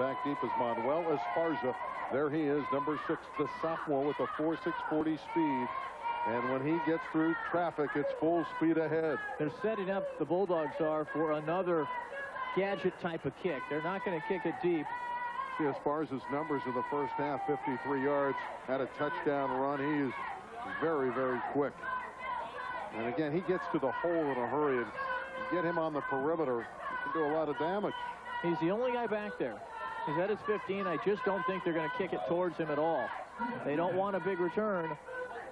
back deep is Manuel Esparza. There he is, number 6, the sophomore with a 4.640 speed. And when he gets through traffic, it's full speed ahead. They're setting up, the Bulldogs are, for another gadget type of kick. They're not going to kick it deep. See Esparza's numbers in the first half, 53 yards, had a touchdown run. He is very, very quick. And again, he gets to the hole in a hurry, and you get him on the perimeter, he can do a lot of damage. He's the only guy back there. He's at his 15. I just don't think they're going to kick it towards him at all. They don't want a big return,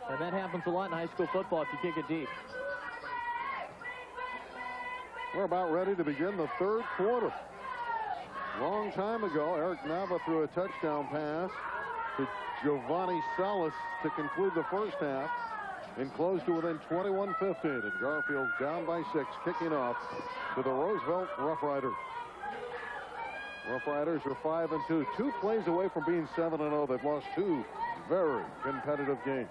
and that happens a lot in high school football if you kick it deep. We're about ready to begin the third quarter. Long time ago, Eric Nava threw a touchdown pass to Giovanni Salas to conclude the first half and close to within 21-15. And Garfield down by 6, kicking off to the Roosevelt Rough Riders. Rough Riders are 5-2, 2 plays away from being 7-0. They've lost 2 very competitive games.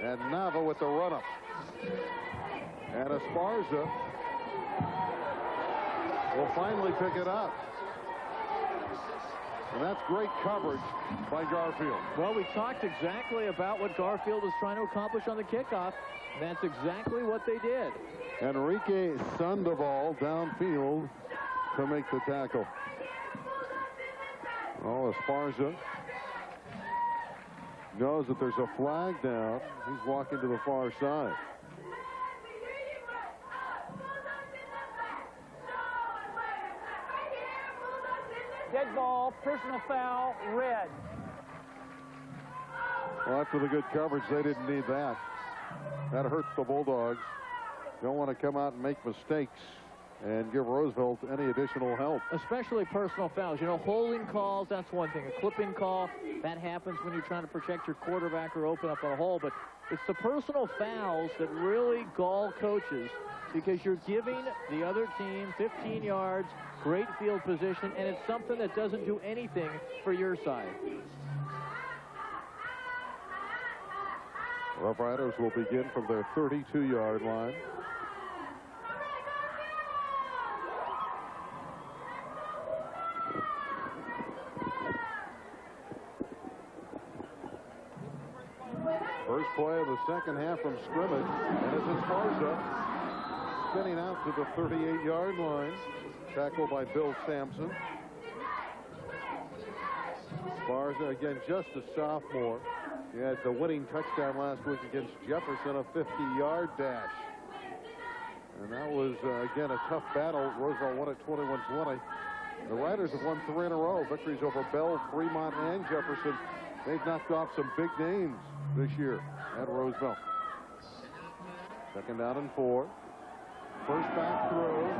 And Nava with the run-up. And Esparza will finally pick it up. And that's great coverage by Garfield. Well, we talked exactly about what Garfield was trying to accomplish on the kickoff. And that's exactly what they did. Enrique Sandoval downfield to make the tackle. Oh, Esparza knows that there's a flag down. He's walking to the far side. Dead ball, personal foul, red. Well, after the good coverage, they didn't need that. That hurts the Bulldogs. Don't want to come out and make mistakes and give Roosevelt any additional help. Especially personal fouls. You know, holding calls, that's one thing. A clipping call, that happens when you're trying to protect your quarterback or open up a hole. But it's the personal fouls that really gall coaches, because you're giving the other team 15 yards, great field position, and it's something that doesn't do anything for your side. Rough Riders will begin from their 32-yard line. First play of the second half from scrimmage, and it's Esparza spinning out to the 38-yard line. Tackled by Bill Sampson. Esparza, again, just a sophomore. He had the winning touchdown last week against Jefferson, a 50-yard dash. And that was, again, a tough battle. Roosevelt won at 21-20. The Riders have won 3 in a row. Victories over Bell, Fremont, and Jefferson. They've knocked off some big names this year at Roosevelt. Second down and 4. First back throw.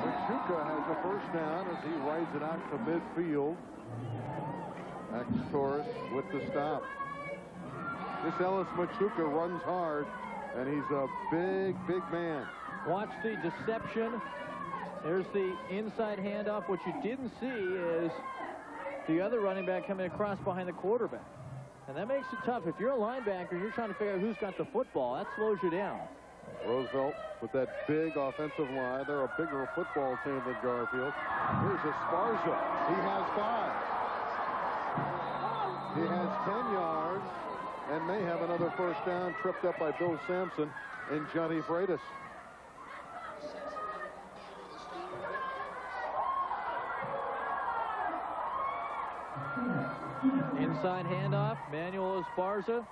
Machuca has the first down as he rides it out to midfield. Max Torres with the stop. This Ellis Machuca runs hard, and he's a big, big man. Watch the deception. There's the inside handoff. What you didn't see is the other running back coming across behind the quarterback. And that makes it tough. If you're a linebacker and you're trying to figure out who's got the football, that slows you down. Roosevelt with that big offensive line. They're a bigger football team than Garfield. Here's Esparza. He has 5. He has 10 yards and may have another first down, tripped up by Bill Sampson and Johnny Freitas. Inside handoff, Manuel Esparza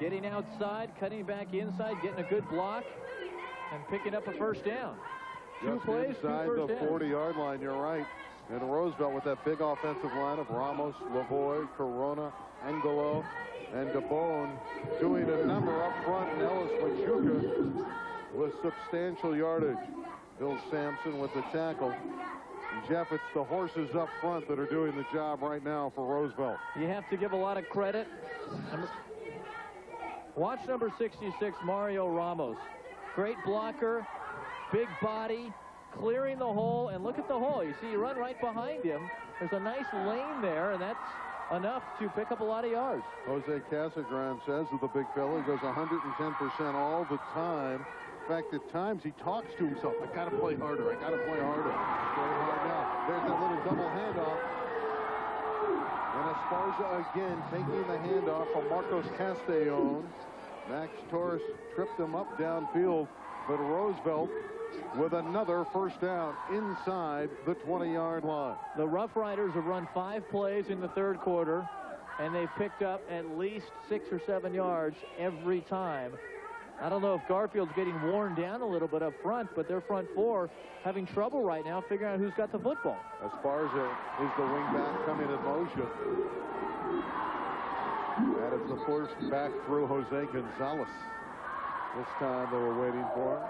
getting outside, cutting back inside, getting a good block, and picking up a first down. Just 2 plays, 2 inside first the downs. 40-yard line, you're right. And Roosevelt with that big offensive line of Ramos, Lavoie, Corona, Angelo, and DeBone doing a number up front. And Ellis Machuca with substantial yardage. Bill Sampson with the tackle. And Jeff, it's the horses up front that are doing the job right now for Roosevelt. You have to give a lot of credit. Watch number 66, Mario Ramos. Great blocker, big body, clearing the hole, and look at the hole. You see, you run right behind him. There's a nice lane there, and that's enough to pick up a lot of yards. Jose Casagran says of the big fella, he goes 110% all the time. In fact, at times he talks to himself. I got to play harder. I got to play harder. Play hard now. There's double handoff. And Esparza again taking the handoff from Marcos Castellón. Max Torres tripped him up downfield, but Roosevelt with another first down inside the 20-yard line. The Rough Riders have run 5 plays in the third quarter, and they've picked up at least 6 or 7 yards every time. I don't know if Garfield's getting worn down a little bit up front, but their front four having trouble right now figuring out who's got the football. Esparza is the wingback coming in motion. That is the first back through Jose Gonzalez. This time they were waiting for him.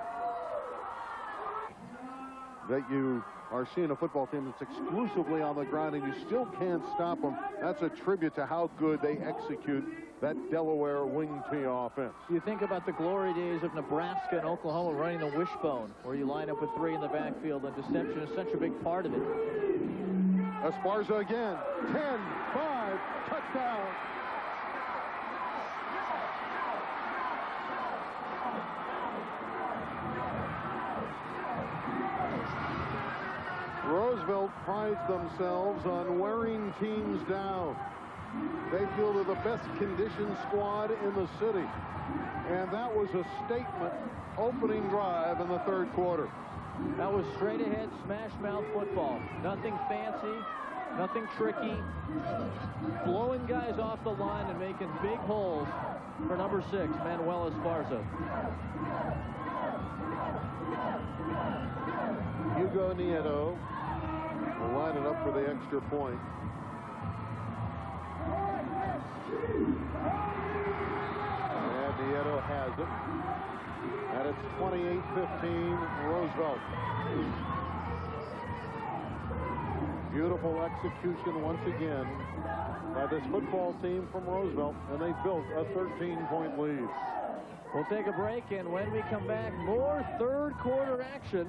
That you are seeing a football team that's exclusively on the ground and you still can't stop them. That's a tribute to how good they execute that Delaware wing T offense. You think about the glory days of Nebraska and Oklahoma running the wishbone, where you line up with 3 in the backfield, and deception is such a big part of it. Esparza again. 10-5, touchdown. Roosevelt prides themselves on wearing teams down. They feel they're the best conditioned squad in the city. And that was a statement opening drive in the third quarter. That was straight ahead, smash mouth football. Nothing fancy, nothing tricky. Blowing guys off the line and making big holes for number 6, Manuel Esparza. Hugo Nieto will line it up for the extra point. And Nieto has it. And it's 28-15 Roosevelt. Beautiful execution once again by this football team from Roosevelt, and they built a 13-point lead. We'll take a break, and when we come back, more third quarter action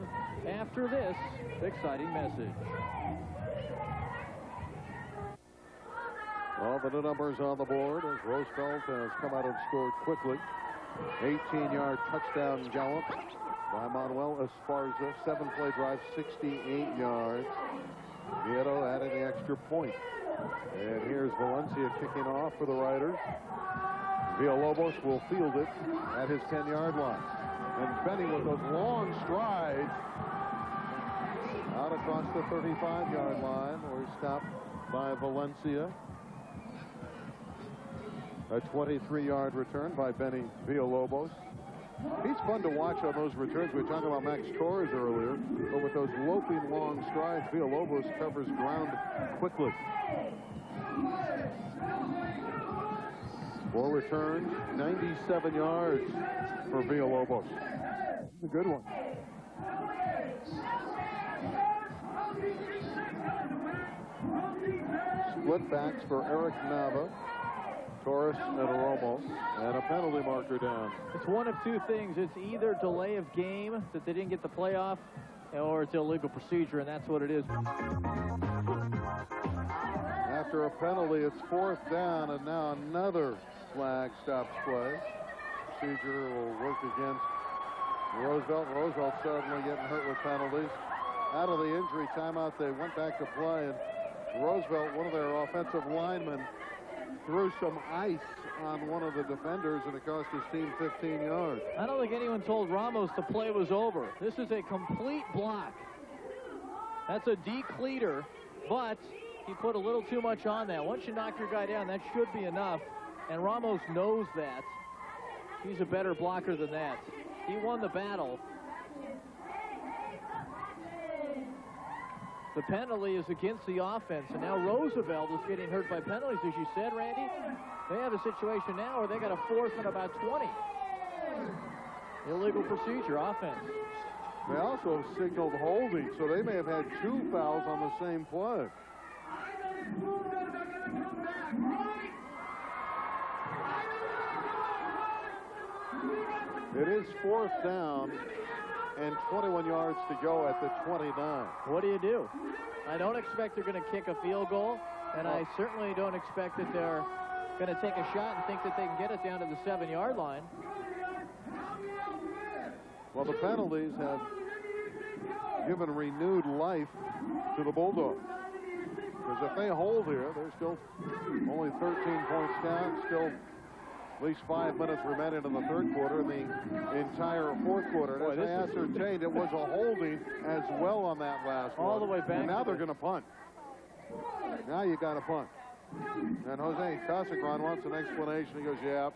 after this exciting message. Well, the numbers on the board as Roosevelt has come out and scored quickly. 18-yard touchdown gallop by Manuel Esparza. 7-play drive, 68 yards. Nieto adding the extra point. And here's Valencia kicking off for the Riders. Villalobos will field it at his 10-yard line. And Benny with those long strides out across the 35-yard line, where he's stopped by Valencia. A 23-yard return by Benny Villalobos. He's fun to watch on those returns. We were talking about Max Torres earlier, but with those loping long strides, Villalobos covers ground quickly. 4 returns, 97 yards for Villalobos. A good one. Split backs for Eric Nava, Torres, and Romo, and a penalty marker down. It's one of 2 things. It's either delay of game, that they didn't get the playoff, or it's illegal procedure, and that's what it is. After a penalty, it's 4th down, and now another flag stops play. Procedure will work against Roosevelt. Roosevelt suddenly getting hurt with penalties. Out of the injury timeout, they went back to play, and Roosevelt, one of their offensive linemen, threw some ice on one of the defenders, and it cost his team 15 yards. I don't think anyone told Ramos the play was over. This is a complete block. That's a decleater, but he put a little too much on that. Once you knock your guy down, that should be enough, and Ramos knows that. He's a better blocker than that. He won the battle. The penalty is against the offense, and now Roosevelt is getting hurt by penalties, as you said, Randy. They have a situation now where they got a 4th and about 20. Illegal procedure, offense. They also signaled holding, so they may have had 2 fouls on the same play. It is 4th down and 21 yards to go at the 29. What do? I don't expect they're going to kick a field goal, and I certainly don't expect that they're going to take a shot and think that they can get it down to the 7-yard line. Well, the penalties have given renewed life to the Bulldogs. Because if they hold here, they're still only 13 points down, still at least 5 minutes remaining in the third quarter and the entire fourth quarter. And as they ascertained, it was a holding as well on that last one. All the way back. And now they're going to punt. Now you got to punt. And Jose Casagran wants an explanation. He goes, yeah,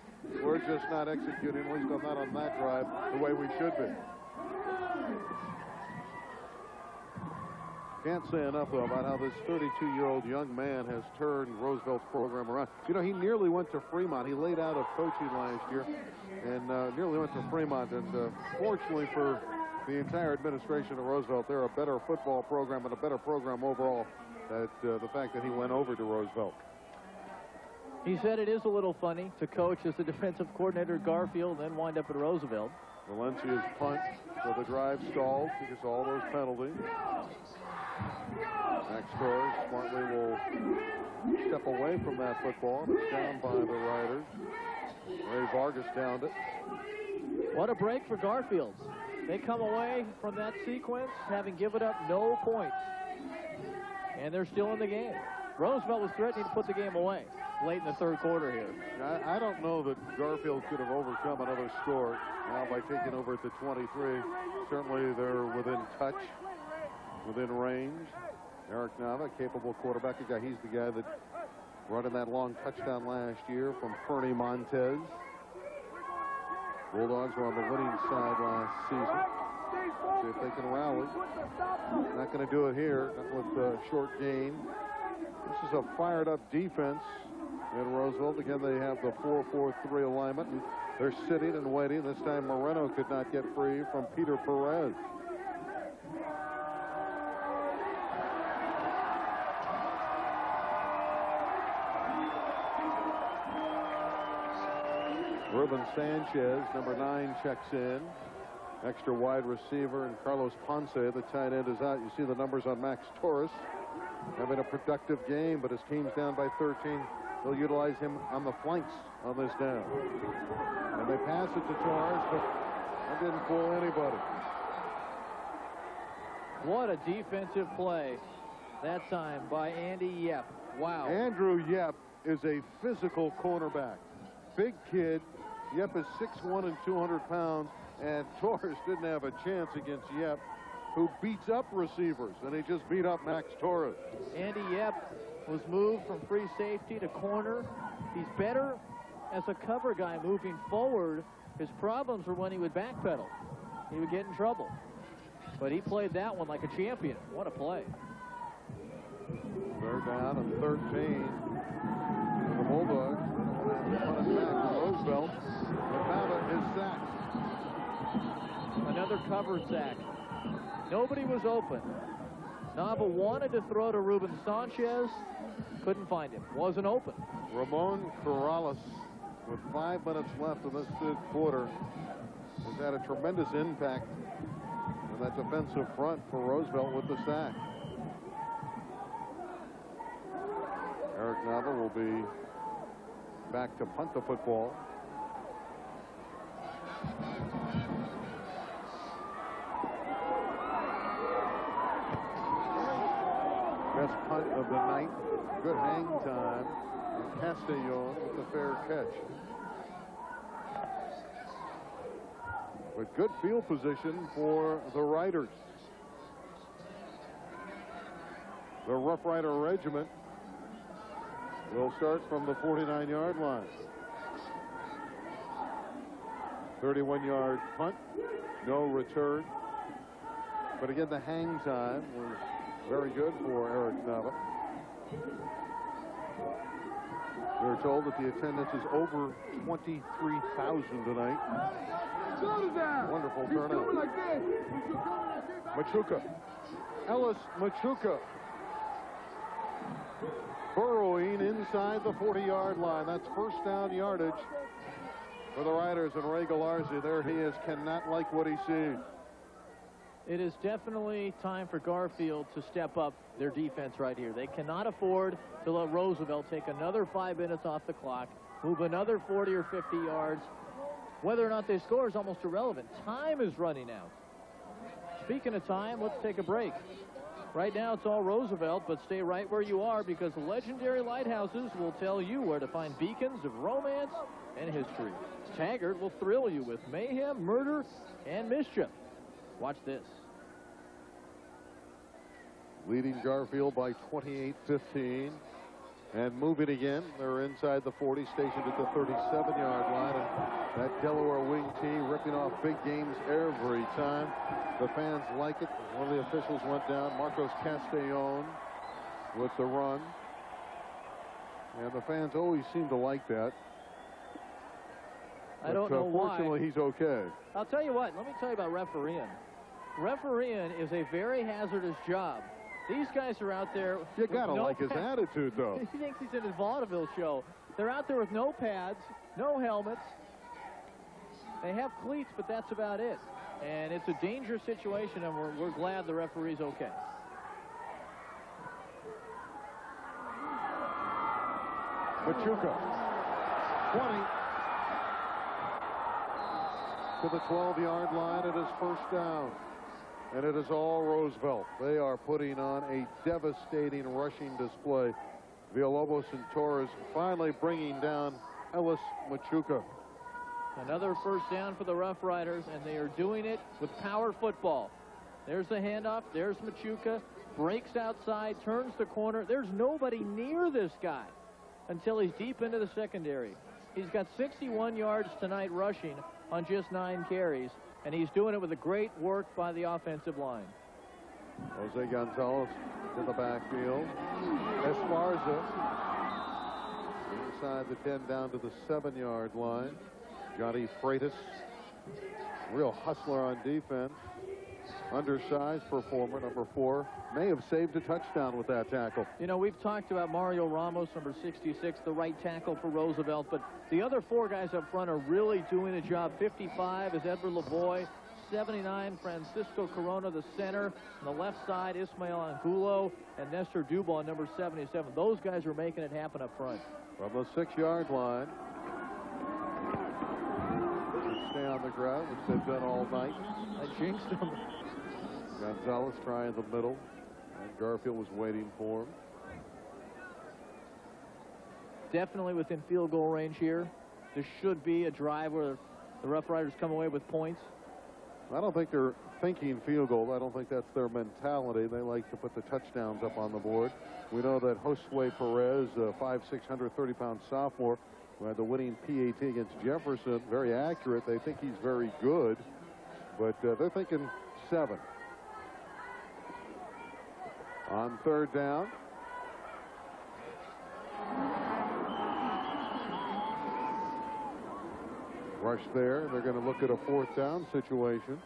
we're just not executing, at least not on that drive, the way we should be. Can't say enough, though, about how this 32-year-old young man has turned Roosevelt's program around. You know, he nearly went to Fremont. He laid out of coaching last year and nearly went to Fremont. And fortunately for the entire administration of Roosevelt, they're a better football program and a better program overall than the fact that he went over to Roosevelt. He said it is a little funny to coach as the defensive coordinator at Garfield and then wind up at Roosevelt. Valencia's punt, so the drive stalled because of all those penalties. Max Torres smartly will step away from that football. It's down by the Riders. Ray Vargas downed it. What a break for Garfield. They come away from that sequence having given up no points. And they're still in the game. Roosevelt was threatening to put the game away late in the third quarter here. I don't know that Garfield could have overcome another score now by taking over at the 23. Certainly they're within touch, within range. Eric Nava, capable quarterback. He's the guy that running that long touchdown last year from Fernie Montez. Bulldogs were on the winning side last season. See if they can rally. Not going to do it here with a short gain. This is a fired up defense in Roosevelt. Again, they have the 4-4-3 alignment, and they're sitting and waiting. This time Moreno could not get free from Peter Perez. Ruben Sanchez, number 9, checks in. Extra wide receiver, and Carlos Ponce, the tight end, is out. You see the numbers on Max Torres. Having a productive game, but his team's down by 13. They'll utilize him on the flanks on this down. And they pass it to Torres, but that didn't fool anybody. What a defensive play that time by Andy Yep. Wow. Andrew Yep is a physical cornerback. Big kid. Yep is 6'1" and 200 pounds, and Torres didn't have a chance against Yep, who beats up receivers, and he just beat up Max Torres. Andy Yep was moved from free safety to corner. He's better as a cover guy moving forward. His problems were when he would backpedal. He would get in trouble. But he played that one like a champion. What a play. Third down and 13 for the Bulldogs. Punt back to Roosevelt. Nava is sacked. Another cover sack. Nobody was open. Nava wanted to throw to Ruben Sanchez. Couldn't find him. Wasn't open. Ramon Corrales, with 5 minutes left in this third quarter, has had a tremendous impact on that defensive front for Roosevelt with the sack. Eric Nava will be back to punt the football. Best punt of the night. Good hang time. And Castellon with the fair catch. But good field position for the Riders. The Rough Rider Regiment will start from the 49-yard line. 31-yard punt. No return. But again, the hang time was very good for Eric Nava. We're told that the attendance is over 23,000 tonight. Wonderful turnout. Machuca. Ellis Machuca. Burrowing inside the 40-yard line. That's first down yardage for the Riders, and Ray Galarzi, there he is, cannot like what he sees. It is definitely time for Garfield to step up their defense right here. They cannot afford to let Roosevelt take another 5 minutes off the clock, move another 40 or 50 yards. Whether or not they score is almost irrelevant. Time is running out. Speaking of time, let's take a break. Right now it's all Roosevelt, but stay right where you are because legendary lighthouses will tell you where to find beacons of romance and history. Taggart will thrill you with mayhem, murder, and mischief. Watch this. Leading Garfield by 28-15. And moving again. They're inside the 40, stationed at the 37-yard line. And that Delaware wing tee ripping off big games every time. The fans like it. One of the officials went down. Marcos Castellon with the run. And the fans always seem to like that. I don't know why. Fortunately, he's okay. I'll tell you what. Let me tell you about refereeing. Refereeing is a very hazardous job. These guys are out there. You gotta like his attitude, though. He thinks he's in his vaudeville show. They're out there with no pads, no helmets. They have cleats, but that's about it. And it's a dangerous situation, and we're glad the referee's okay. Machuca, 20. To the 12-yard line. It is first down. And it is all Roosevelt. They are putting on a devastating rushing display. Villalobos and Torres finally bringing down Ellis Machuca. Another first down for the Rough Riders, and they are doing it with power football. There's the handoff. There's Machuca. Breaks outside, turns the corner. There's nobody near this guy until he's deep into the secondary. He's got 61 yards tonight rushing on just 9 carries. And he's doing it with a great work by the offensive line. Jose Gonzalez to the backfield. Esparza inside the 10 down to the 7-yard line. Johnny Freitas, real hustler on defense. Undersized performer, number 4. May have saved a touchdown with that tackle. You know, we've talked about Mario Ramos, number 66, the right tackle for Roosevelt, but the other 4 guys up front are really doing a job. 55 is Edward Lavoie. 79, Francisco Corona, the center. On the left side, Ismael Angulo and Nestor Dubois, number 77. Those guys are making it happen up front. From the 6-yard line. Stay on the ground, which they've done all night. I jinxed them. Gonzalez trying the middle, and Garfield was waiting for him. Definitely within field goal range here. This should be a drive where the Rough Riders come away with points. I don't think they're thinking field goal. I don't think that's their mentality. They like to put the touchdowns up on the board. We know that Josue Perez, a 5'6", 130-pound sophomore, who had the winning PAT against Jefferson, very accurate. They think he's very good, but they're thinking 7. On 3rd down. Rush there. They're going to look at a 4th down situation.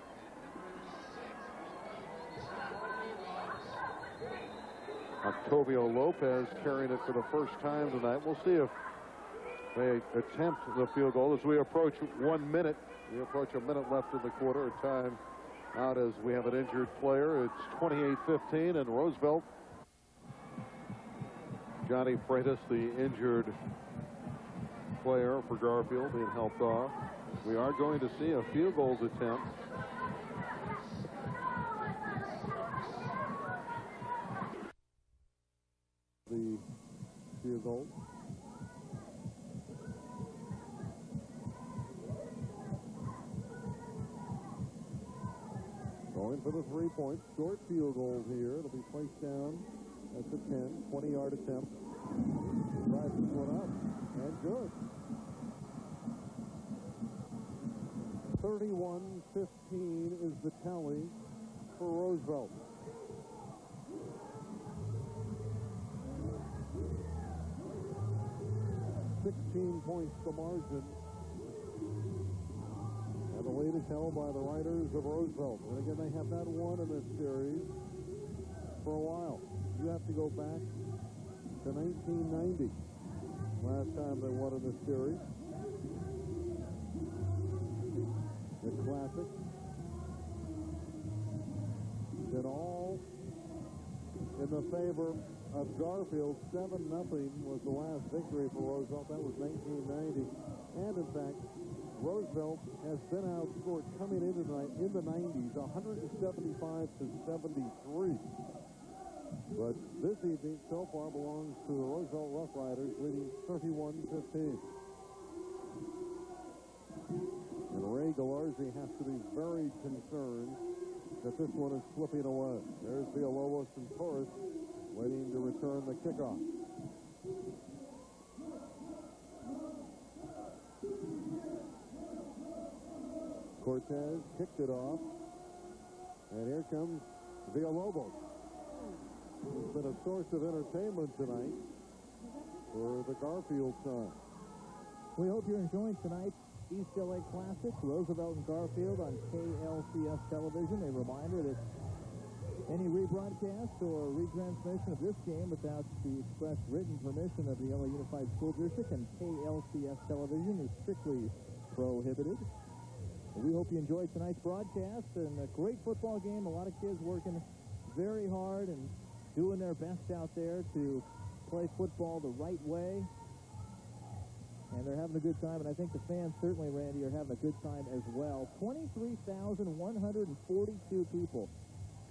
Octavio Lopez carrying it for the first time tonight. We'll see if they attempt the field goal as we approach 1 minute. We approach a minute left in the quarter. A time out as we have an injured player. It's 28-15, and Roosevelt. Johnny Freitas, the injured player for Garfield, being helped off. We are going to see a field goal attempt. The field goal. Going for the 3 points. Short field goal here. It'll be placed down at the 10. 20-yard attempt. Tries this one up. And good. 31-15 is the tally for Roosevelt. 16 points the margin. And the lead is held by the Riders of Roosevelt. And again, they have not won in this series for a while. You have to go back to 1990. Last time they won in this series. The Classic. Then all in the favor of Garfield. 7-0 was the last victory for Roosevelt. That was 1990. And in fact, Roosevelt has been outscored coming into tonight in the 90s, 175-73. But this evening so far belongs to the Roosevelt Rough Riders, leading 31-15. And Ray Galarzi has to be very concerned that this one is slipping away. There's Villalobos and Torres waiting to return the kickoff. Cortez kicked it off. And here comes Villalobos. It's been a source of entertainment tonight for the Garfield side. We hope you're enjoying tonight's East LA Classic, Roosevelt and Garfield on KLCS television. A reminder that any rebroadcast or retransmission of this game without the express written permission of the LA Unified School District and KLCS television is strictly prohibited. We hope you enjoyed tonight's broadcast, and a great football game. A lot of kids working very hard and doing their best out there to play football the right way. And they're having a good time, and I think the fans certainly, Randy, are having a good time as well. 23,142 people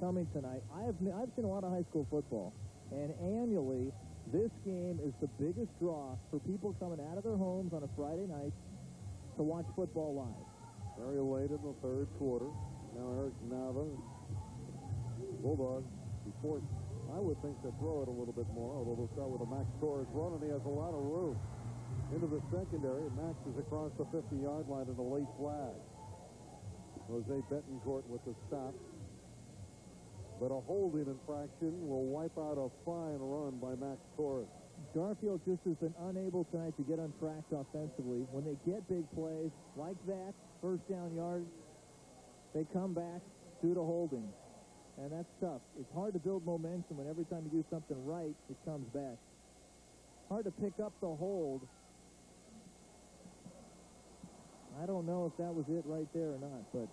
coming tonight. I've seen a lot of high school football, and annually this game is the biggest draw for people coming out of their homes on a Friday night to watch football live. Very late in the third quarter. Now Eric Nava, Bulldogs, before I would think to throw it a little bit more, although they'll start with a Max Torres run, and he has a lot of room. Into the secondary, and Max is across the 50-yard line in a late flag. Jose Betancourt with the stop. But a holding infraction will wipe out a fine run by Max Torres. Garfield just has been unable tonight to get on track offensively. When they get big plays like that, first down yards, they come back due to holding. And that's tough. It's hard to build momentum when every time you do something right, it comes back. Hard to pick up the hold. I don't know if that was it right there or not, but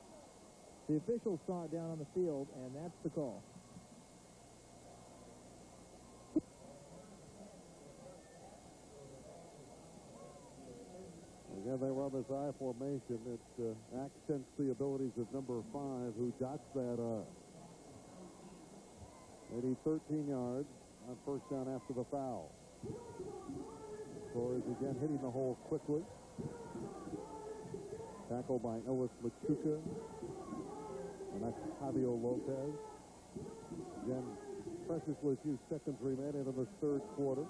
the officials saw it down on the field, and that's the call. Again, they run this I formation. It accents the abilities of number 5, who dots that up. They need 13 yards on first down after the foul. Torres again hitting the hole quickly. Tackled by Ellis Machuca. And that's Javier Lopez. Again, preciously few seconds remaining in the third quarter.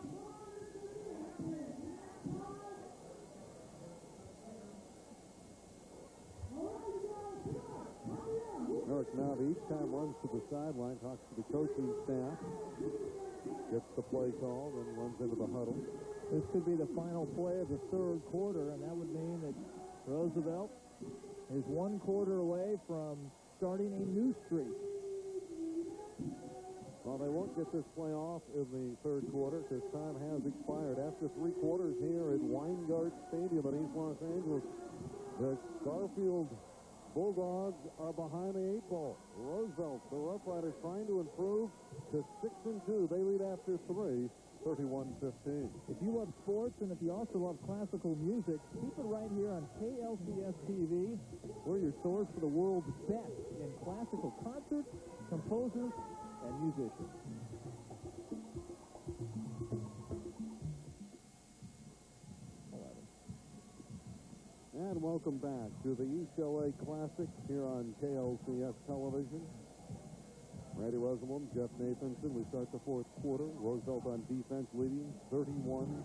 Eric Nava each time runs to the sideline, talks to the coaching staff, gets the play called, and runs into the huddle. This could be the final play of the third quarter, and that would mean that Roosevelt is one quarter away from starting a new streak. Well, they won't get this play off in the third quarter because time has expired. After 3 quarters here at Weingart Stadium in East Los Angeles, the Garfield Bulldogs are behind the 8 ball. Roosevelt, the Rough Riders, trying to improve to 6-2. They lead after 3, 31-15. If you love sports and if you also love classical music, keep it right here on KLCS TV. We're your source for the world's best in classical concerts, composers, and musicians. And welcome back to the East LA Classic here on KLCS television. Randy Rosenblum, Jeff Nathanson. We start the fourth quarter. Roosevelt on defense leading 31-15.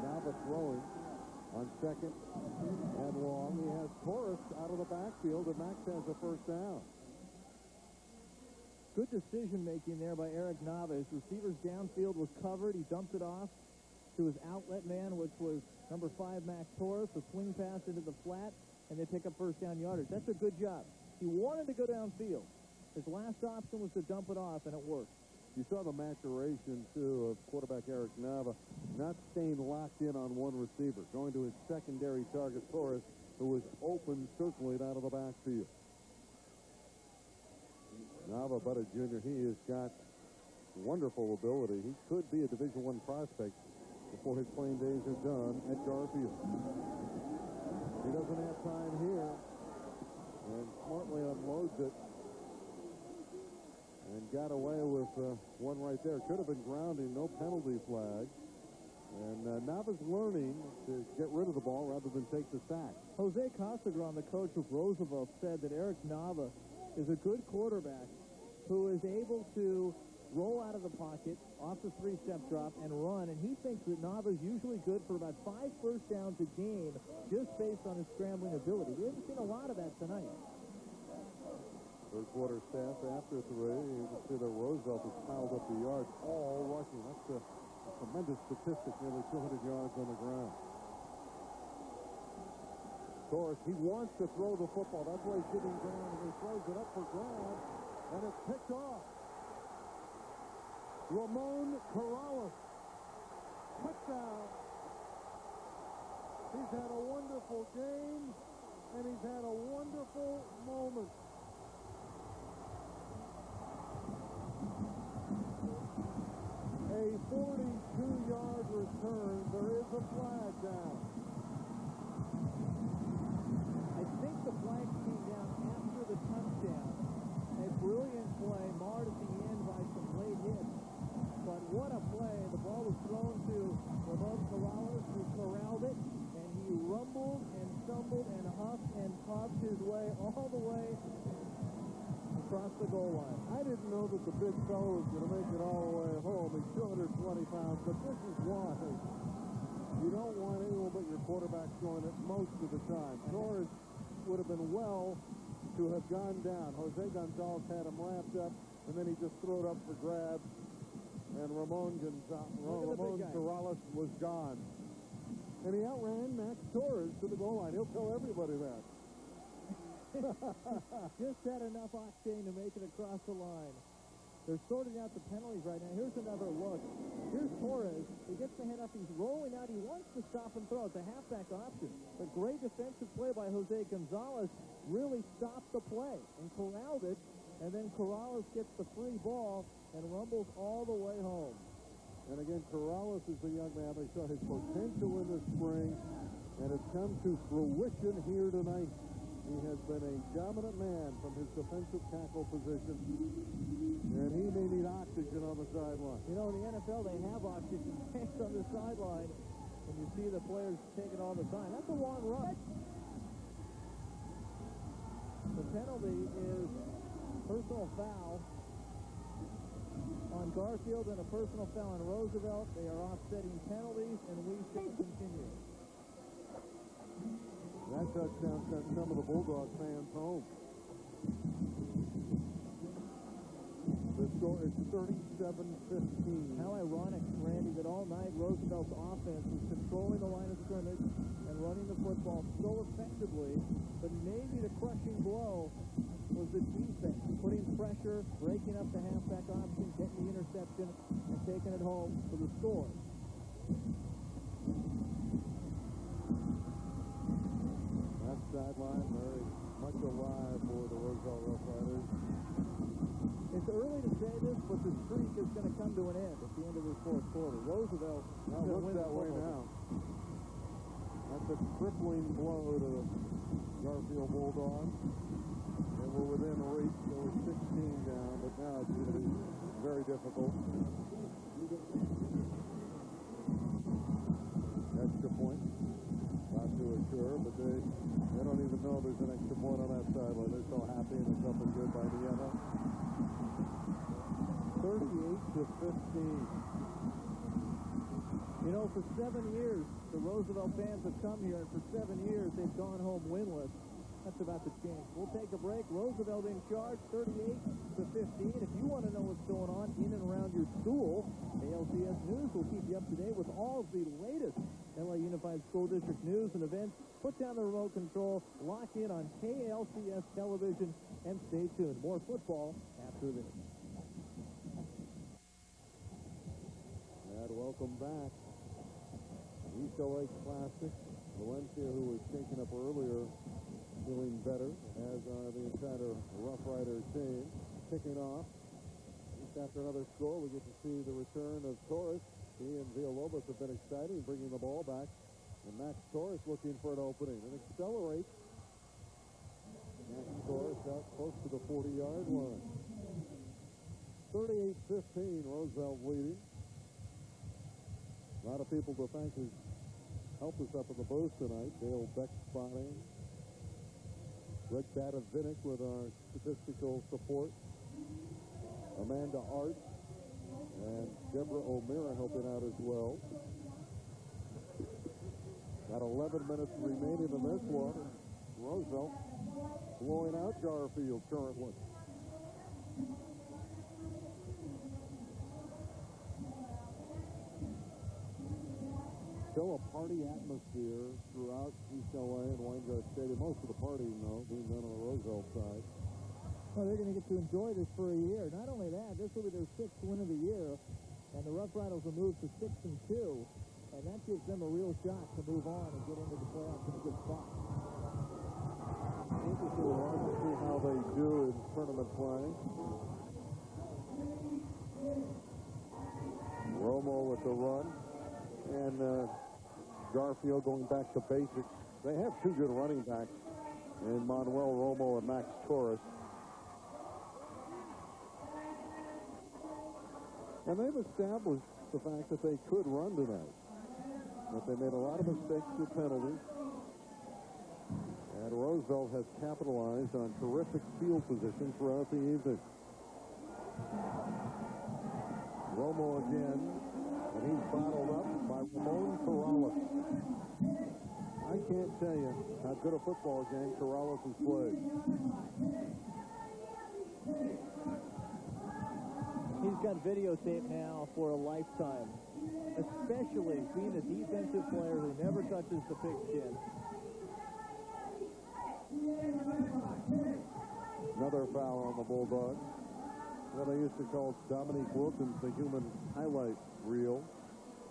Now the throwing on second and long. He has Torres out of the backfield, and Max has a first down. Good decision-making there by Eric Nava. His receivers downfield was covered. He dumped it off to his outlet man, which was number 5, Max Torres. The swing pass into the flat, and they pick up first down yardage. That's a good job. He wanted to go downfield. His last option was to dump it off, and it worked. You saw the maturation, too, of quarterback Eric Nava, not staying locked in on one receiver, going to his secondary target, Torres, who was open, circling out of the backfield. Nava, but a junior, he has got wonderful ability. He could be a Division I prospect before his playing days are done at Garfield. He doesn't have time here, and smartly unloads it. and got away with one right there. Could have been grounding, no penalty flag. And Nava's learning to get rid of the ball rather than take the sack. Jose Casagran, the coach of Roosevelt, said that Eric Nava is a good quarterback who is able to roll out of the pocket off the three-step drop and run, and he thinks that Nava is usually good for about 5 first downs a game just based on his scrambling ability. We haven't seen a lot of that tonight. Third quarter stats after 3. You can see that Roosevelt has piled up the yards all rushing. That's a tremendous statistic, nearly 200 yards on the ground. Torres, he wants to throw the football. That's why he's getting down, and he throws it up for grabs, and it's picked off. Ramon Corrales, touchdown. He's had a wonderful game, and he's had a wonderful moment. A 42-yard return. There is a flag down. I think the flag came down after the touchdown. A brilliant play, marred at the end by some late hits. But what a play. The ball was thrown to Ramon Corrales, who corralled it, and he rumbled and stumbled and huffed and puffed his way all the way across the goal line. I didn't know that the big fellow was going to make it all the way home. He's 220 pounds, but this is why you don't want anyone but your quarterback going it most of the time. Torres would have been well to have gone down. Jose Gonzalez had him wrapped up, and then he just threw it up for grabs, and Ramon Corrales was gone. And he outran Max Torres to the goal line. He'll tell everybody that. Just had enough octane to make it across the line. They're sorting out the penalties right now. Here's another look. Here's Torres. He gets the head up. He's rolling out. He wants to stop and throw. It's a halfback option. A great defensive play by Jose Gonzalez really stopped the play and corralled it. And then Corrales gets the free ball and rumbles all the way home. And again, Corrales is the young man. They saw his potential in the spring, and it's come to fruition here tonight. He has been a dominant man from his defensive tackle position, and he may need oxygen on the sideline. You know, in the NFL, they have oxygen tanks on the sideline, and you see the players take it all the time. That's a long run. The penalty is personal foul on Garfield and a personal foul on Roosevelt. They are offsetting penalties, and we shall continue. That touchdown sent some of the Bulldogs fans home. The score is 37-15. How ironic, Randy, that all night Roosevelt's offense was controlling the line of scrimmage and running the football so effectively, but maybe the crushing blow was the defense, putting pressure, breaking up the halfback option, getting the interception, and taking it home for the score. Sideline very much alive for the Roosevelt Rough Riders. It's early to say this, but the streak is going to come to an end at the end of this fourth quarter. Roosevelt looks that way now. That's a crippling blow to the Garfield Bulldogs. And we're within reach. There was 16 down, but now it's going to be very difficult. Extra point. Not too sure, but they don't even know there's an extra point on that sideline. They're so happy, and it's up and good by Vienna. 38-15. You know, for 7 years, the Roosevelt fans have come here, and for 7 years, they've gone home winless. That's about to change. We'll take a break. Roosevelt in charge, 38-15. If you want to know what's going on in and around your school, ALCS News will keep you up to date with all of the latest LA Unified School District news and events. Put down the remote control, lock in on KLCS television, and stay tuned. More football after this. And welcome back. East LA Classic. Valencia, who was taken up earlier, feeling better, as the entire Rough Rider team. Kicking off. Just after another score, we get to see the return of Torres. He and Villalobos have been exciting, bringing the ball back. And Max Torres looking for an opening and accelerates. Max Torres out close to the 40-yard line. 38-15, Roosevelt leading. A lot of people to thank who helped us up in the booth tonight. Dale Beck spotting. Rick Badavinick with our statistical support. Amanda Art and Deborah O'Meara helping out as well. Got 11 minutes remaining in this one. Roosevelt blowing out Garfield currently. Still a party atmosphere throughout East LA and Weingart Stadium. Most of the partying, though, being done on the Roosevelt side. Well, they're going to get to enjoy this for a year. Not only that, this will be their 6th win of the year, and the Rough Riders will move to 6-2, and that gives them a real shot to move on and get into the playoffs in a good spot. Interesting to watch to see how they do in tournament play. Romo with the run, and Garfield going back to basics. They have two good running backs in Manuel Romo and Max Torres. And they've established the fact that they could run tonight. But they made a lot of mistakes with penalties. And Roosevelt has capitalized on terrific field position throughout the evening. Romo again, and he's bottled up by Ramon Corrales. I can't tell you how good a football game Corrales has played. He's got videotape now for a lifetime, especially being a defensive player who never touches the pigskin. Another foul on the Bulldogs. What they used to call Dominique Wilkins the human highlight reel.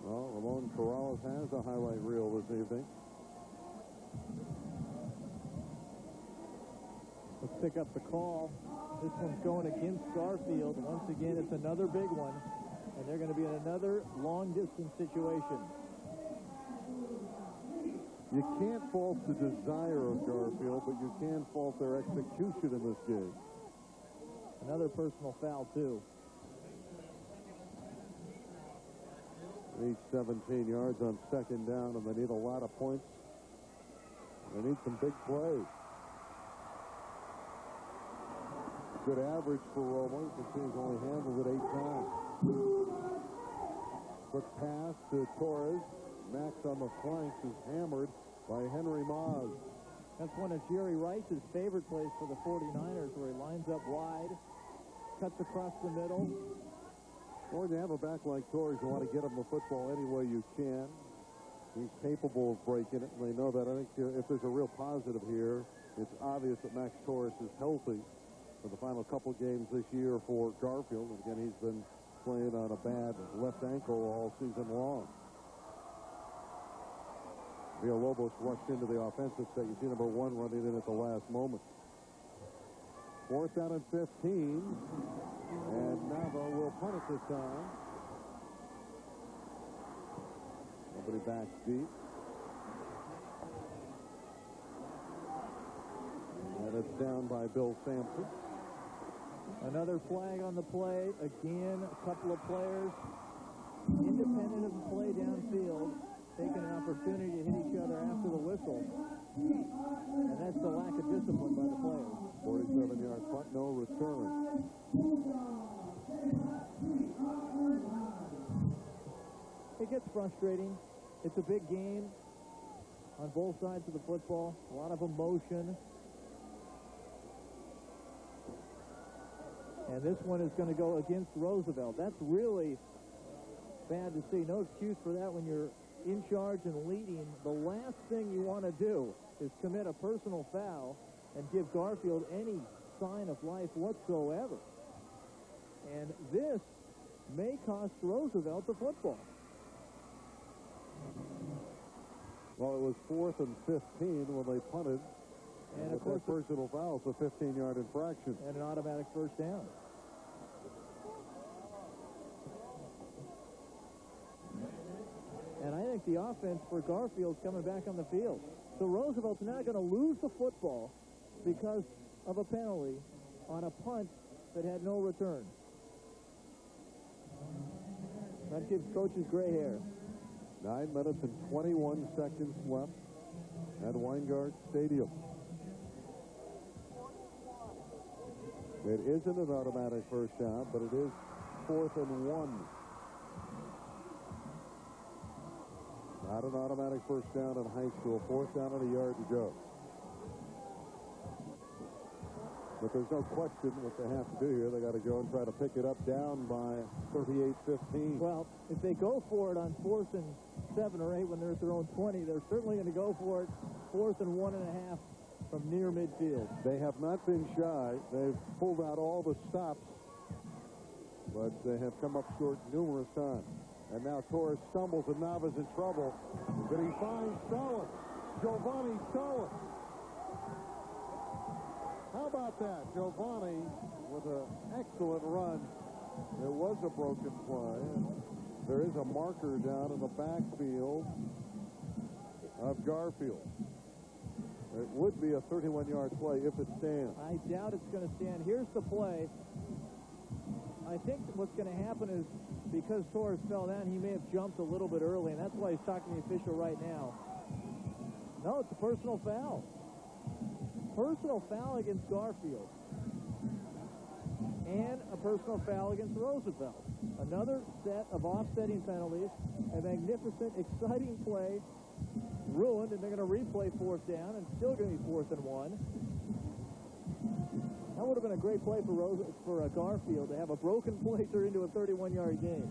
Well, Ramon Corrales has a highlight reel this evening. Let's pick up the call. This one's going against Garfield. Once again, it's another big one, and they're going to be in another long-distance situation. You can't fault the desire of Garfield, but you can fault their execution in this game. Another personal foul, too. They need 17 yards on second down, and they need a lot of points. They need some big plays. Good average for Romo. You can see he's only handled it 8 times. Quick pass to Torres. Max on the flanks is hammered by Henry Maz. That's one of Jerry Rice's favorite plays for the 49ers, where he lines up wide, cuts across the middle. Or you have a back like Torres, you want to get him the football any way you can. He's capable of breaking it, and they know that. I think if there's a real positive here, it's obvious that Max Torres is healthy for the final couple games this year for Garfield. And again, he's been playing on a bad left ankle all season long. Villalobos rushed into the offensive set. You see number 1 running in at the last moment. 4th down and 15. And Nava will punt it this time. Nobody backs deep. And it's down by Bill Sampson. Another flag on the play. Again, a couple of players, independent of the play downfield, taking an opportunity to hit each other after the whistle. And that's the lack of discipline by the players. 47-yard punt, no return. It gets frustrating. It's a big game on both sides of the football. A lot of emotion. And this one is going to go against Roosevelt. That's really bad to see. No excuse for that when you're in charge and leading. The last thing you want to do is commit a personal foul and give Garfield any sign of life whatsoever. And this may cost Roosevelt the football. Well, it was 4th and 15 when they punted. And of course, personal foul, it's a 15-yard infraction. And an automatic first down. And I think the offense for Garfield's coming back on the field. So Roosevelt's now going to lose the football because of a penalty on a punt that had no return. That gives coaches gray hair. 9 minutes and 21 seconds left at Weingart Stadium. It isn't an automatic first down, but it is 4th and 1. Not an automatic first down in high school. 4th down and a yard to go. But there's no question what they have to do here. They got to go and try to pick it up down by 38-15. Well, if they go for it on 4th and 7 or 8 when they're at their own 20, they're certainly going to go for it 4th and 1.5 from near midfield. They have not been shy. They've pulled out all the stops, but they have come up short numerous times. And now Torres stumbles and Nava's in trouble. But he finds Salas. Giovanni Salas. How about that? Giovanni with an excellent run. There was a broken play. There is a marker down in the backfield of Garfield. It would be a 31-yard play if it stands. I doubt it's going to stand. Here's the play. I think what's going to happen is because Torres fell down, he may have jumped a little bit early, and that's why he's talking to the official right now. No, it's a personal foul. Personal foul against Garfield. And a personal foul against Roosevelt. Another set of offsetting penalties. A magnificent, exciting play ruined, and they're going to replay 4th down, and still going to be 4th and 1. That would have been a great play for Garfield to have a broken play turn into a 31-yard game.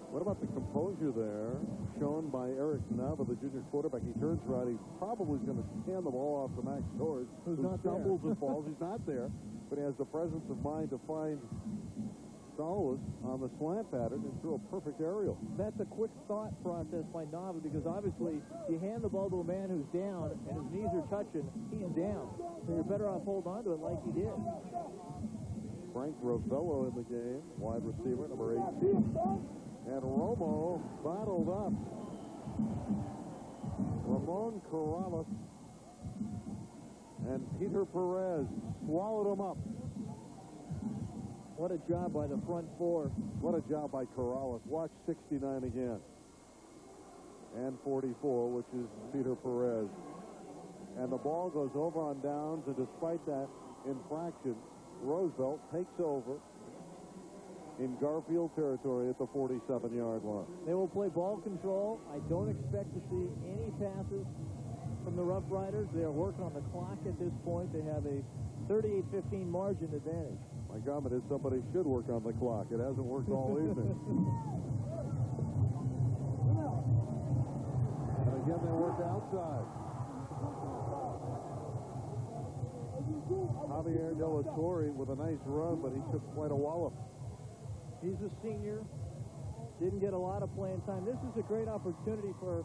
What about the composure there shown by Eric Nava, the junior quarterback? He turns right. He's probably going to hand the ball off to Max Torres, who stumbles and falls. He's not there, but he has the presence of mind to find Salas on the slant pattern and throw a perfect aerial. That's a quick thought process by Nava, because obviously you hand the ball to a man who's down and his knees are touching, he's down. So you're better off hold on to it like he did. Frank Rovello in the game, wide receiver, number 18. And Romo battled up. Ramon Corrales and Peter Perez swallowed him up. What a job by the front four. What a job by Corrales. Watch 69 again. And 44, which is Peter Perez. And the ball goes over on downs, and despite that infraction, Roosevelt takes over in Garfield territory at the 47-yard line. They will play ball control. I don't expect to see any passes from the Rough Riders. They are working on the clock at this point. They have a 38-15 margin advantage. My comment is somebody should work on the clock. It hasn't worked all evening. And again, they work outside. Javier De La Torre with a nice run, but he took quite a wallop. He's a senior. Didn't get a lot of playing time. This is a great opportunity for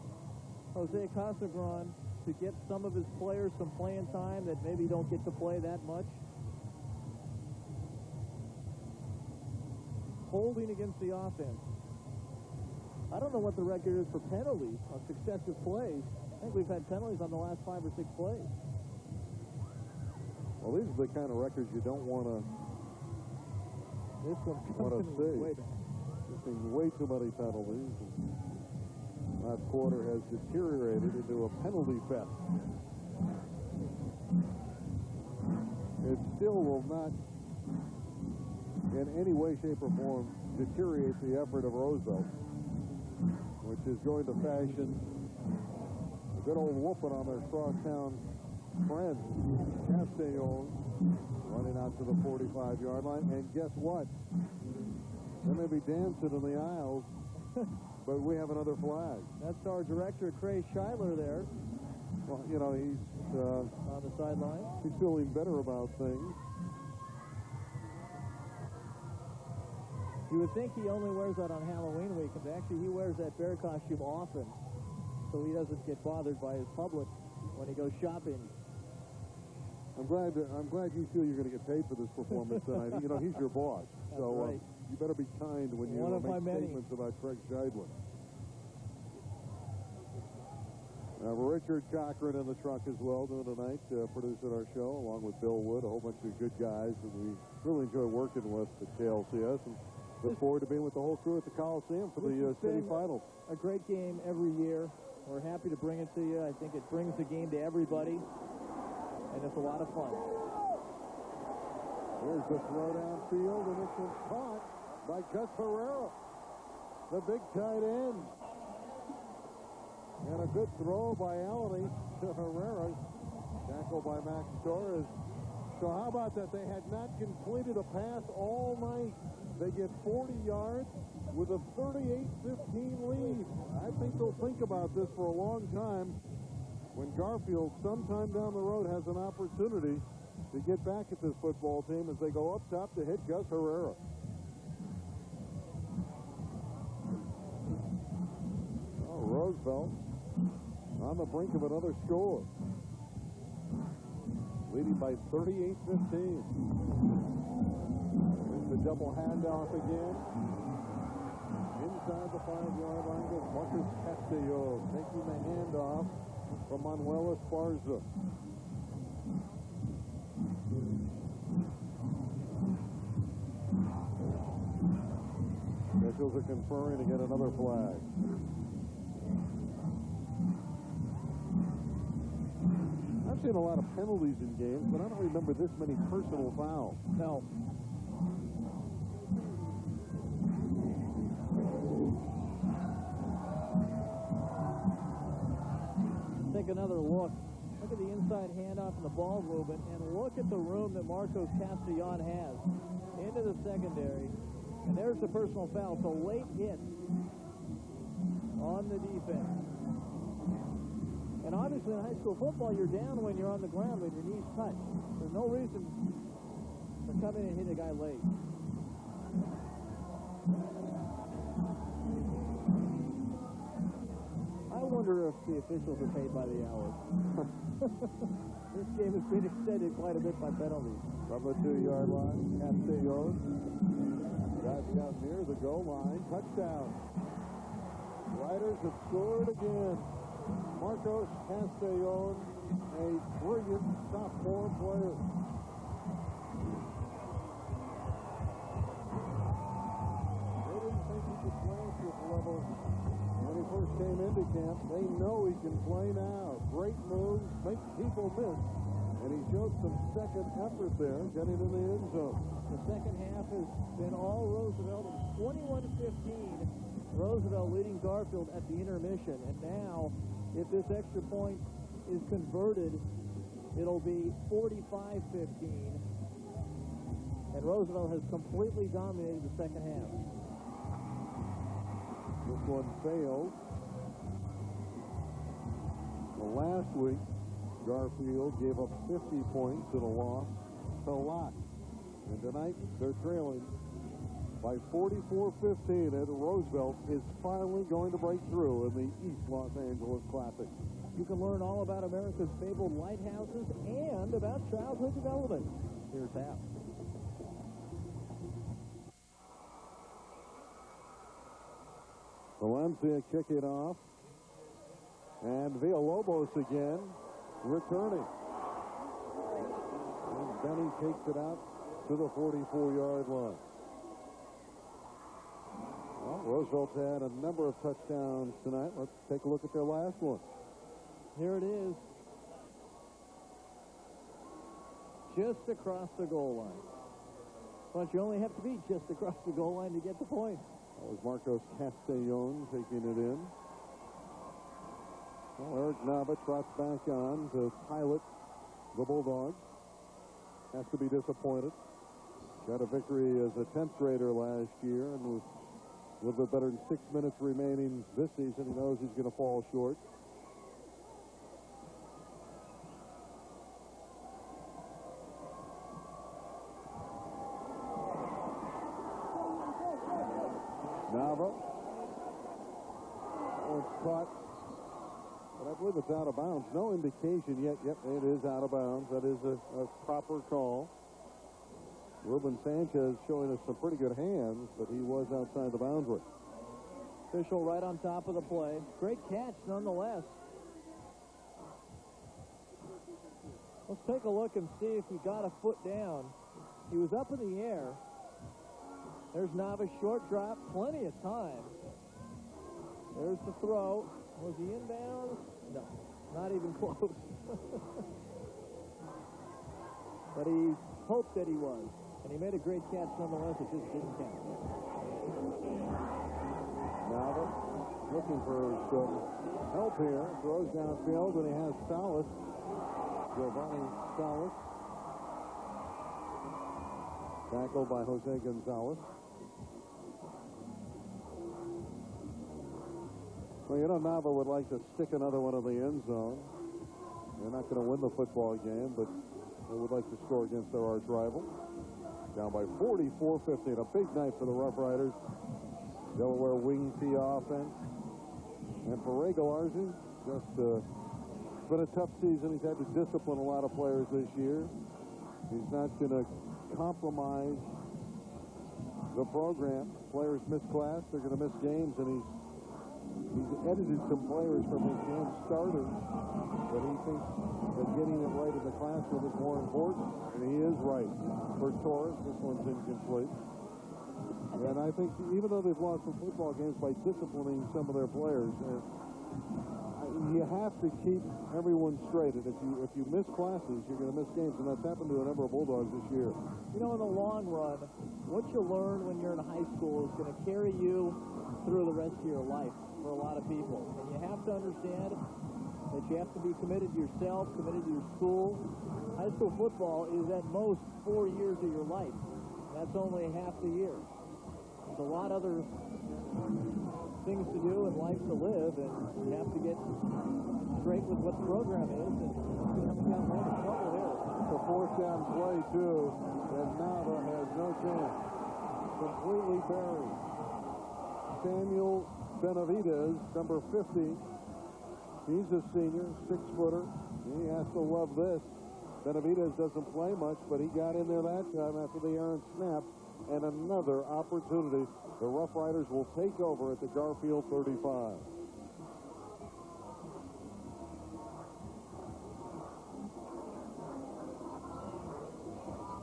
Jose Casagran to get some of his players some playing time that maybe don't get to play that much. Holding against the offense. I don't know what the record is for penalties on successive plays. I think we've had penalties on the last 5 or 6 plays. Well, these are the kind of records you don't want to This one's see. way back. There's been way too many penalties. That quarter has deteriorated into a penalty fest. It still will not, in any way, shape, or form, deteriorate the effort of Roosevelt, which is going to fashion a good old whooping on their Crosstown friend, Castellon, running out to the 45-yard line. And guess what? They may be dancing in the aisles, but we have another flag. That's our director, Trey Schuyler, there. Well, you know, he's on the sideline. He's feeling better about things. You would think he only wears that on Halloween weekend. Actually, he wears that bear costume often, so he doesn't get bothered by his public when he goes shopping. I'm glad you feel you're going to get paid for this performance tonight. You know, he's your boss. That's So right. You better be kind when you make statements about Craig Scheidler. Richard Cochran in the truck as well doing tonight, producing our show, along with Bill Wood, a whole bunch of good guys that we really enjoy working with at KLCS. And Look forward to being with the whole crew at the Coliseum for the city finals. A great game every year. We're happy to bring it to you. I think it brings the game to everybody, and it's a lot of fun. Here's the throw downfield, and it's been caught by Gus Herrera, the big tight end. And a good throw by Alany to Herrera. Tackled by Max Torres. So how about that? They had not completed a pass all night. They get 40 yards with a 38-15 lead. I think they'll think about this for a long time when Garfield sometime down the road has an opportunity to get back at this football team as they go up top to hit Gus Herrera. Oh, Roosevelt on the brink of another score, leading by 38-15. Here's the double handoff again. Inside the 5-yard line goes Marcus Castillo, taking the handoff from Manuel Esparza. Officials are conferring to get another flag. I've seen a lot of penalties in games, but I don't remember this many personal fouls. No. Take another look. Look at the inside handoff and the ball movement, and look at the room that Marcos Castellon has into the secondary. And there's the personal foul. So late hit on the defense. And obviously in high school football, you're down when you're on the ground when your knees touch. There's no reason to come in and hit a guy late. I wonder if the officials are paid by the hour. This game has been extended quite a bit by penalties. From the 2-yard line, Castellon drives out near the goal line. Touchdown. Riders have scored again. Marcos Castellon, a brilliant sophomore player. They didn't think he could play at this level when he first came into camp. They know he can play now. Great moves, make people miss. And he showed some second effort there, getting in the end zone. The second half has been all Roosevelt. 21-15. Roosevelt leading Garfield at the intermission. And now, if this extra point is converted, it'll be 45-15. And Roosevelt has completely dominated the second half. This one failed. Well, last week, Garfield gave up 50 points in a loss to Lott. And tonight, they're trailing by 44-15, and Roosevelt is finally going to break through in the East Los Angeles Classic. You can learn all about America's fabled lighthouses and about childhood development. Here's how. Valencia kick it off. And Villalobos again returning. And Benny takes it out to the 44-yard line. Well, Roosevelt's had a number of touchdowns tonight. Let's take a look at their last one. Here it is. Just across the goal line. But you only have to be just across the goal line to get the point. That was Marcos Castellon taking it in. Well, Eric Nava trots back on to pilot the Bulldogs. Has to be disappointed. Got a victory as a 10th grader last year, and with a little bit better than 6 minutes remaining this season, he knows he's going to fall short. Nava. Oh, it's caught. But I believe it's out of bounds. No indication yet. Yep, it is out of bounds. That is a proper call. Ruben Sanchez showing us some pretty good hands, but he was outside the boundary. Official right on top of the play. Great catch, nonetheless. Let's take a look and see if he got a foot down. He was up in the air, There's Nava's short drop, plenty of time. There's the throw. Was he inbounds? No, not even close. But he hoped that he was. And he made a great catch nonetheless. It just didn't count. Nava looking for some help here. Throws downfield, and he has Salas. Giovanni Salas. Tackled by Jose Gonzalez. Well, you know, Nava would like to stick another one in the end zone. They're not going to win the football game, but they would like to score against their arch rival. Down by 44-50. And a big night for the Rough Riders. Delaware wing T offense. And for Ray Galarzi, just it's been a tough season. He's had to discipline a lot of players this year. He's not going to compromise the program. Players miss class. They're going to miss games, and he's edited some players from his game starters, but he thinks that getting it right in the classroom is more important, and he is right. For Torres, this one's incomplete. And I think even though they've lost some football games by disciplining some of their players, you have to keep everyone straight. And if you miss classes, you're going to miss games, and that's happened to a number of Bulldogs this year. You know, in the long run, what you learn when you're in high school is going to carry you through the rest of your life for a lot of people. And you have to understand that you have to be committed to yourself, committed to your school. High school football is at most 4 years of your life. That's only half the year. There's a lot other things to do and life to live, and you have to get straight with what the program is, and you haven't got much trouble here. It's a fourth down play, too, and Nava has no chance. Completely buried. Samuel Benavidez, number 50. He's a senior, 6-footer. He has to love this. Benavidez doesn't play much, but he got in there that time after the errant snap. And another opportunity. The Rough Riders will take over at the Garfield 35.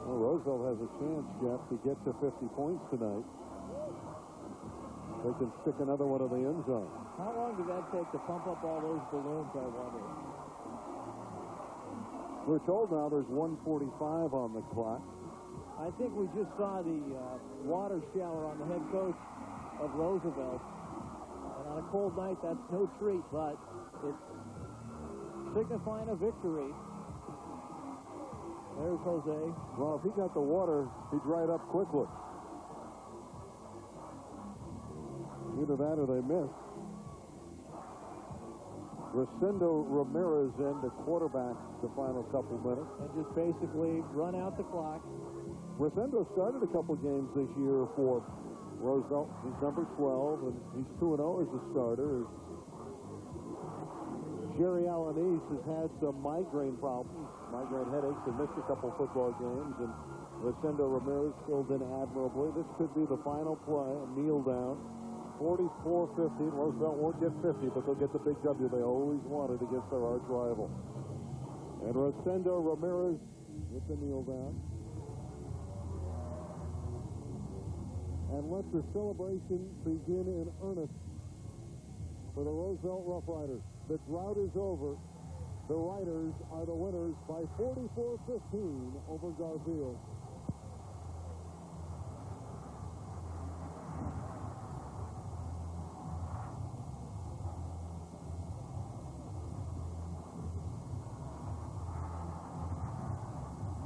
Well, Roosevelt has a chance, Jeff, to get to 50 points tonight. They can stick another one in the end zone. How long did that take to pump up all those balloons, I wonder? We're told now there's 1:45 on the clock. I think we just saw the water shower on the head coach of Roosevelt. And on a cold night, that's no treat, but it's signifying a victory. There's Jose. Well, if he got the water, he dried up quickly. Either that or they missed. Rosendo Ramirez in to quarterback the final couple minutes. And just basically run out the clock. Rosendo started a couple games this year for Roosevelt. He's number 12, and he's 2-0 as a starter. Jerry Alanis has had some migraine problems, migraine headaches, and missed a couple football games. And Rosendo Ramirez filled in admirably. This could be the final play, a kneel down. 44-50. Roosevelt won't get 50, but they'll get the big W they always wanted against their arch rival. And Rosendo Ramirez with the kneel down. And let the celebration begin in earnest for the Roosevelt Rough Riders. The drought is over. The Riders are the winners by 44-15 over Garfield.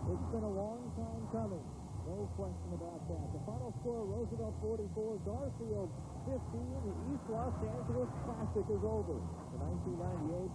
It's been a long time coming. No question about that. The final score, Roosevelt 44, Garfield 15. The East Los Angeles Classic is over. The 1998